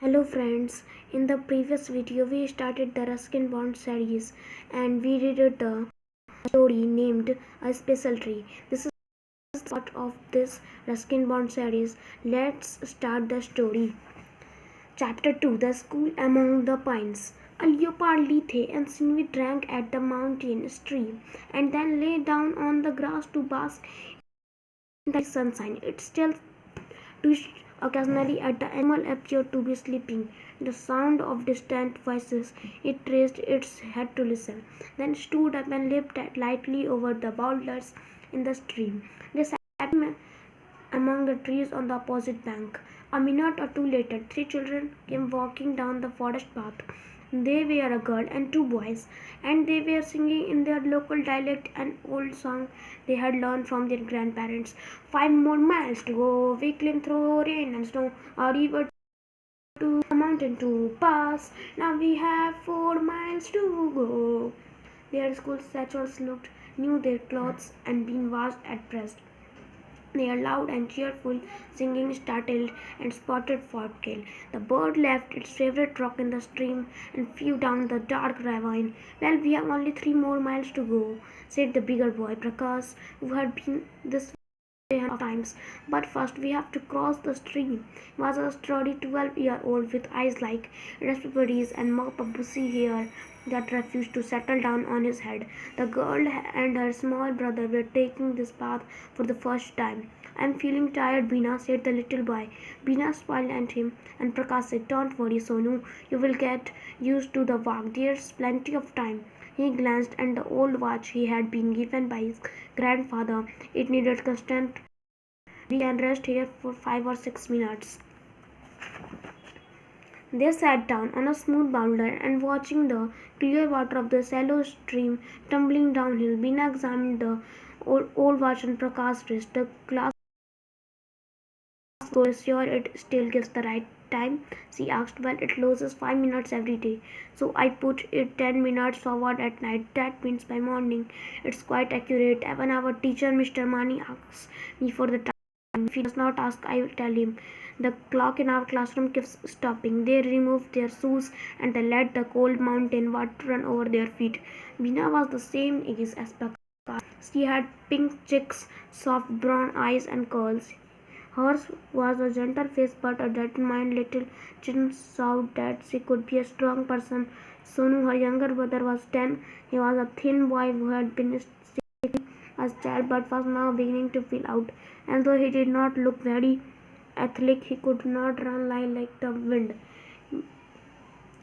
Hello friends, in the previous video we started the Ruskin Bond series and we read the story named A Special Tree. This is part of this Ruskin Bond series. Let's start the story. Chapter 2, The School Among the Pines. A leopard Lethe and Sinvi drank at the mountain stream and then lay down on the grass to bask in the sunshine. It still twitched occasionally as the animal appeared to be sleeping. The sound of distant voices. It raised its head to listen, then stood up and leaped lightly over the boulders in the stream. They sat among the trees on the opposite bank. A minute or two later, three children came walking down the forest path. They were a girl and two boys, and they were singing in their local dialect an old song they had learned from their grandparents. 5 more miles to go, we climb through rain and snow, a river to a mountain to pass. Now we have 4 miles to go. Their school satchels looked new, their clothes and been washed at pressed. Their loud and cheerful singing startled and spotted Fortkill. The bird left its favorite rock in the stream and flew down the dark ravine. Well, we have only 3 more miles to go, said the bigger boy, Prakash, who had been this way of times. But first we have to cross the stream. He was a sturdy 12-year-old with eyes like raspberries and mop of bushy hair that refused to settle down on his head. The girl and her small brother were taking this path for the first time. I'm feeling tired, Bina, said the little boy. Bina smiled at him, and Prakash said, Don't worry, Sonu. You will get used to the walk. There's plenty of time. He glanced at the old watch he had been given by his grandfather. It needed constant. We can rest here for 5 or 6 minutes. They sat down on a smooth boulder and watching the clear water of the shallow stream tumbling downhill. Bina examined the old watch on Prakash's wrist. The glass was sure it still gives the right time, she asked. Well, it loses 5 minutes every day, so I put it 10 minutes forward at night. That means by morning it's quite accurate. Even our teacher, Mr. Mani, asks me for the time. If he does not ask, I will tell him. The clock in our classroom keeps stopping. They removed their shoes and they let the cold mountain water run over their feet. Bina was the same age as Prakash. She had pink cheeks, soft brown eyes, and curls. Hers was a gentle face but a determined little chin showed that she could be a strong person. Sonu, her younger brother, was 10. He was a thin boy who had been sick as a child but was now beginning to feel out. And though he did not look very athletic, he could not run like the wind.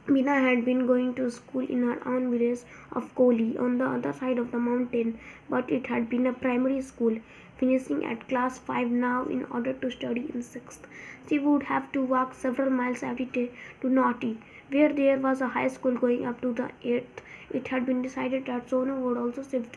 Mina had been going to school in her own village of Kohli on the other side of the mountain, but it had been a primary school. Finishing at class 5 now in order to study in 6th. She would have to walk several miles every day to Naughty, where there was a high school going up to the 8th. It had been decided that Sonu would also shift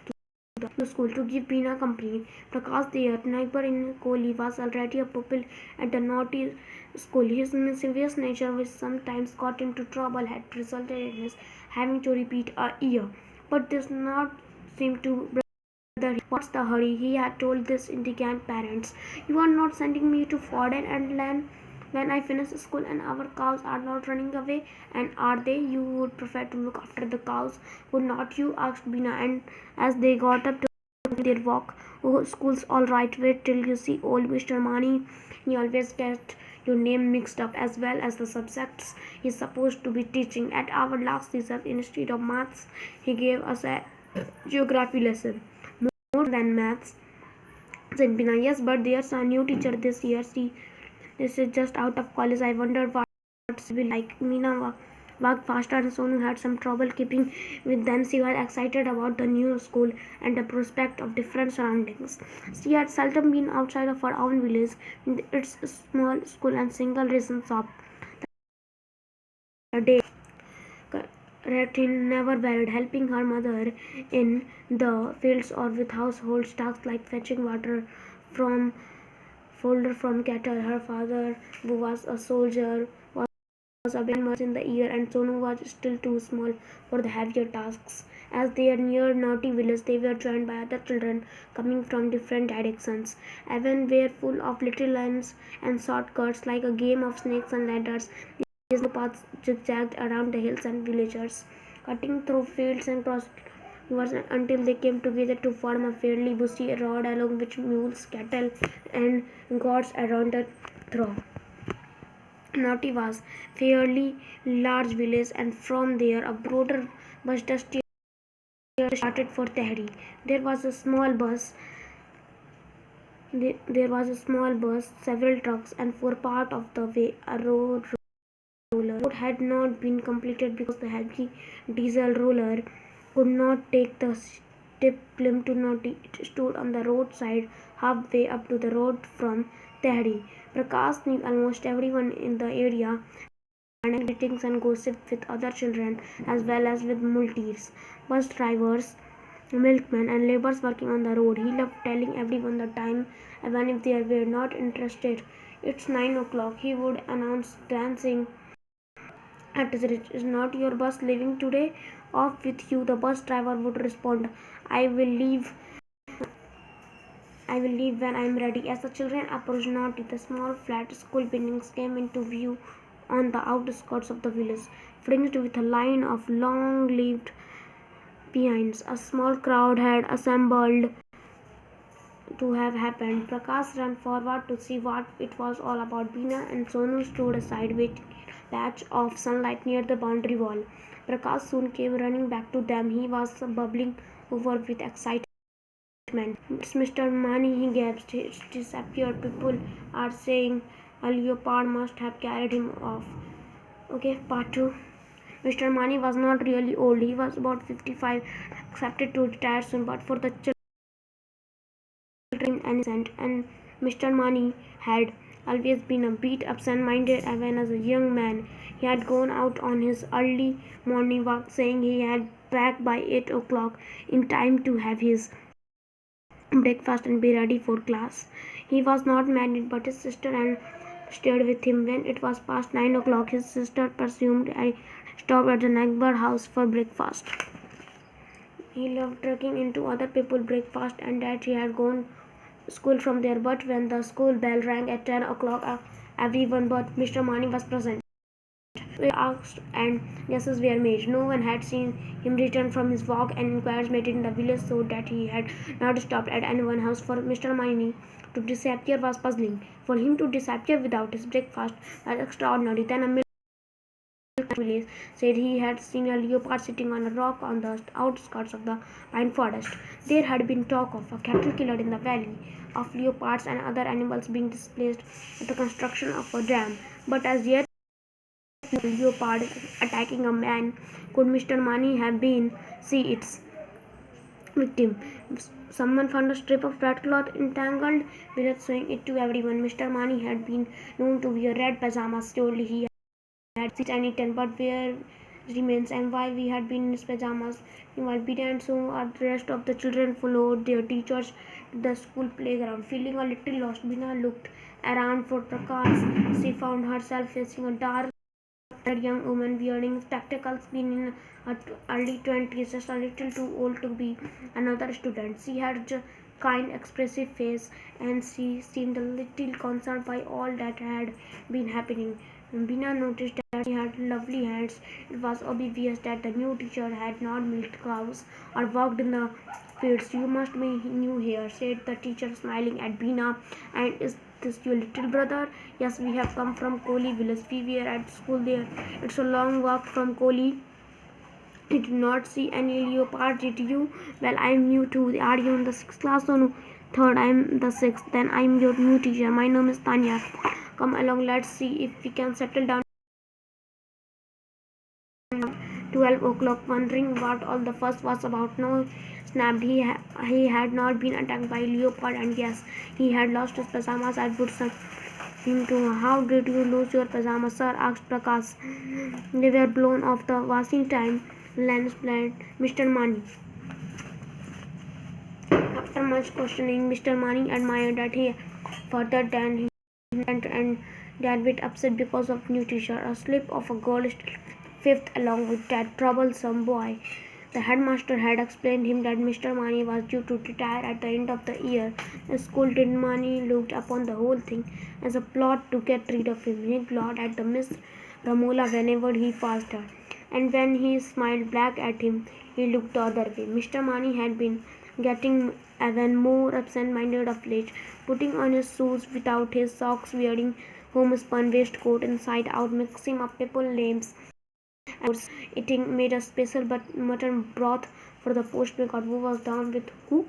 to school to give Bina company. Prakash, their neighbor in Kohli, was already a pupil at the Naughty school. His mischievous nature, which sometimes got into trouble, had resulted in his having to repeat a year. But this not seem to bother him. What's the hurry? He had told his indignant parents. You are not sending me to Forden and land when I finish school and our cows are not running away. And are they? You would prefer to look after the cows, would not you? Asked Bina. And as they got up to their walk, oh, school's all right. Wait till you see old Mr. Mani. He always gets your name mixed up as well as the subjects he's supposed to be teaching. At our last season, instead of maths, he gave us a geography lesson. More than maths, said Bina. Yes, but there's a new teacher this year. This is just out of college. I wonder what she will like. Mina walked faster and Sonu had some trouble keeping with them. She was excited about the new school and the prospect of different surroundings. She had seldom been outside of her own village, with its small school and single ration shop. A day Ratin never varied, helping her mother in the fields or with household tasks like fetching water from fodder from cattle. Her father, who was a soldier, was a bit much in the year, and Sonu was still too small for the heavier tasks. As they neared Naughty Village, they were joined by other children coming from different directions. Even were full of little lanes and shortcuts like a game of snakes and ladders. no paths zigzagged around the hills and villages, cutting through fields and crossing rivers until they came together to form a fairly bushy road along which mules, cattle, and goats around the through. Naughty was fairly large village, and from there a broader but dustier started for Tehri. There was a small bus, several trucks, and for part of the way a road roller. The road had not been completed because the heavy diesel roller could not take the steep climb to Naughty. It stood on the roadside halfway up to the road from Tehri. Prakash knew almost everyone in the area and greetings and gossip with other children as well as with multis, bus drivers, milkmen, and laborers working on the road. He loved telling everyone the time, even if they were not interested. It's 9 o'clock, he would announce, dancing at his reach. Is not your bus leaving today? Off with you, the bus driver would respond. I will leave. I will leave when I am ready. As the children approached Naughty, the small flat school buildings came into view on the outskirts of the village, fringed with a line of long-lived pines. A small crowd had assembled to have happened. Prakash ran forward to see what it was all about. Bina and Sonu stood aside, waiting in a patch of sunlight near the boundary wall. Prakash soon came running back to them. He was bubbling over with excitement. It's Mr. Mani, he gasped. He's disappeared. People are saying a leopard must have carried him off. Okay, part 2. Mr. Mani was not really old. He was about 55, accepted to retire soon, but for the children innocent. And Mr. Mani had always been a bit absent-minded even as a young man. He had gone out on his early morning walk, saying he had back by 8 o'clock in time to have his breakfast and be ready for class. He was not married, but his sister and stayed with him. When it was past 9 o'clock, his sister presumed I stopped at the neighbor house for breakfast. He loved tricking into other people's breakfast and that he had gone school from there. But when the school bell rang at 10 o'clock, everyone but Mr. Mani was present. We asked and guesses were made. No one had seen him return from his walk, and inquiries made in the village showed that he had not stopped at anyone's house. For Mr. Mani to disappear was puzzling. For him to disappear without his breakfast was extraordinary. Then a village said he had seen a leopard sitting on a rock on the outskirts of the pine forest. There had been talk of a cattle killer in the valley, of leopards and other animals being displaced at the construction of a dam. But as yet, a leopard attacking a man. Could Mr. Mani have been? See its victim. Someone found a strip of red cloth entangled without showing it to everyone. Mr. Mani had been known to wear red pajamas. Surely he had seen and eaten, but where remains and why we had been in his pajamas. Meanwhile, Bina and so the rest of the children followed their teachers to the school playground. Feeling a little lost, Bina looked around for Prakash. She found herself facing a dark young woman wearing spectacles, been in her early 20s, just a little too old to be another student. She had a kind, expressive face, and she seemed a little concerned by all that had been happening. Bina noticed that she had lovely hands. It was obvious that the new teacher had not milked cows or walked in the fields. You must be new here, said the teacher, smiling at Bina. And is this your little brother? Yes, we have come from Koli village. We were at school there. It's a long walk from Koli. You did not see any leopard, did you? Well, I am new too. Are you in the 6th class or no? Third, I am the 6th. Then I am your new teacher. My name is Tanya. Come along, let's see if we can settle down. 12 o'clock, wondering what all the fuss was about. No, snapped. He had not been attacked by a leopard, and yes, he had lost his pajamas. I would say him too. How did you lose your pajamas, sir? Asked Prakash. They were blown off the washing time. Lens plant Mr. Mani. After much questioning, Mr. Mani admired that he further than he went and they had been upset because of new teacher. A slip of a girl still 5th along with that troublesome boy. The headmaster had explained him that Mr. Mani was due to retire at the end of the year. The school did Mani looked upon the whole thing as a plot to get rid of him. He glowed at the Miss Ramola whenever he passed her, and when he smiled back at him, he looked the other way. Mr. Mani had been getting even more absent-minded of late, putting on his shoes without his socks, wearing homespun waistcoat inside out, mixing up people names, and eating made a special but mutton broth for the postmaker who was down with who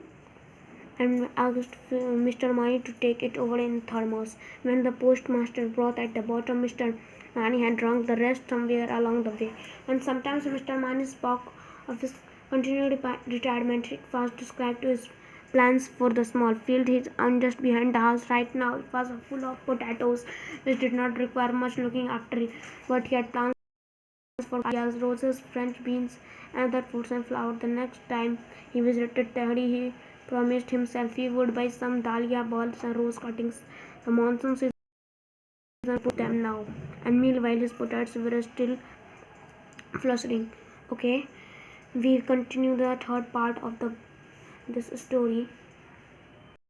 and asked Mr. Mani to take it over in thermos. When the postmaster brought at the bottom, Mr. Mani had drunk the rest somewhere along the way. And sometimes Mr. Mani spoke of his continued retirement. It was described to his plans for the small field he owned just behind the house. Right now it was full of potatoes, which did not require much looking after, but he had plans for dahlias, roses, French beans, and other fruits and flowers. The next time he visited Tehri, he promised himself he would buy some dahlia bulbs and rose cuttings. The monsoon season put them now, and meanwhile his potatoes were still flourishing. Okay, we continue the third part of this story.